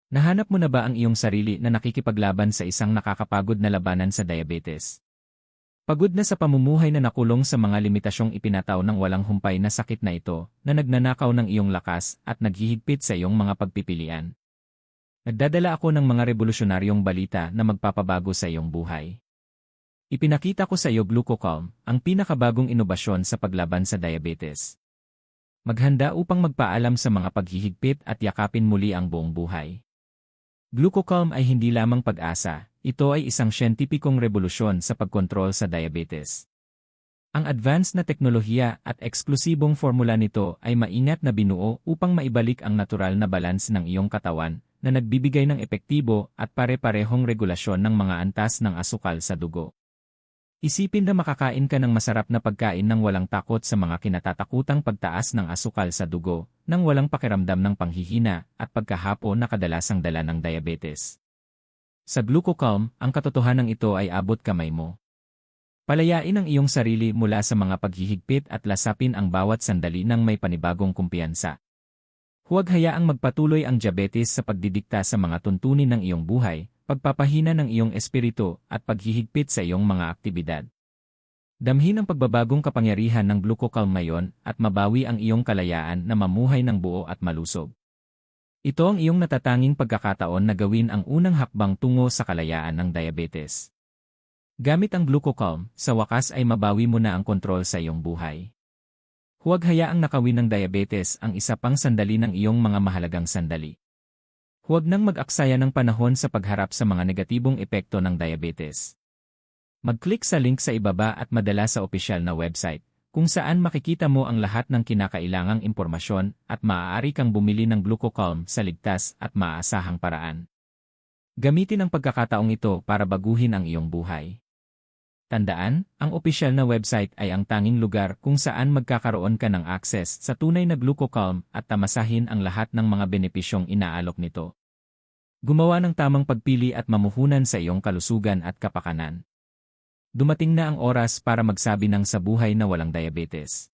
Nahanap mo na ba ang iyong sarili na nakikipaglaban sa isang nakakapagod na labanan sa diabetes? Pagod na sa pamumuhay na nakulong sa mga limitasyong ipinataw ng walang humpay na sakit na ito, na nagnanakaw ng iyong lakas at naghihigpit sa iyong mga pagpipilian. Nagdadala ako ng mga revolusyonaryong balita na magpapabago sa iyong buhay. Ipinakita ko sa iyo GlucoCalm, ang pinakabagong inobasyon sa paglaban sa diabetes. Maghanda upang magpaalam sa mga paghihigpit at yakapin muli ang buong buhay. GlucoCalm ay hindi lamang pag-asa, ito ay isang siyentipikong revolusyon sa pagkontrol sa diabetes. Ang advanced na teknolohiya at eksklusibong formula nito ay maingat na binuo upang maibalik ang natural na balance ng iyong katawan na nagbibigay ng epektibo at pare-parehong regulasyon ng mga antas ng asukal sa dugo. Isipin na makakain ka ng masarap na pagkain ng walang takot sa mga kinatatakutang pagtaas ng asukal sa dugo, nang walang pakiramdam ng panghihina at pagkahapo na kadalasang dala ng diabetes. Sa GlucoCalm, ang katotohanan ito ay abot kamay mo. Palayain ang iyong sarili mula sa mga paghihigpit at lasapin ang bawat sandali ng may panibagong kumpiyansa. Huwag hayaang magpatuloy ang diabetes sa pagdidikta sa mga tuntunin ng iyong buhay, pagpapahina ng iyong espiritu at paghihigpit sa iyong mga aktibidad. Damhin ang pagbabagong kapangyarihan ng GlucoCalm ngayon at mabawi ang iyong kalayaan na mamuhay ng buo at malusog. Ito ang iyong natatanging pagkakataon na gawin ang unang hakbang tungo sa kalayaan ng diabetes. Gamit ang GlucoCalm, sa wakas ay mabawi mo na ang kontrol sa iyong buhay. Huwag hayaang nakawin ng diabetes ang isa pang sandali ng iyong mga mahalagang sandali. Huwag nang mag-aksaya ng panahon sa pagharap sa mga negatibong epekto ng diabetes. Mag-click sa link sa ibaba at madala sa opisyal na website, kung saan makikita mo ang lahat ng kinakailangang impormasyon at maaari kang bumili ng GlucoCalm sa ligtas at maaasahang paraan. Gamitin ang pagkakataong ito para baguhin ang iyong buhay. Tandaan, ang opisyal na website ay ang tanging lugar kung saan magkakaroon ka ng access sa tunay na GlucoCalm at tamasahin ang lahat ng mga benepisyong inaalok nito. Gumawa ng tamang pagpili at mamuhunan sa iyong kalusugan at kapakanan. Dumating na ang oras para magsabi ng sa buhay na walang diabetes.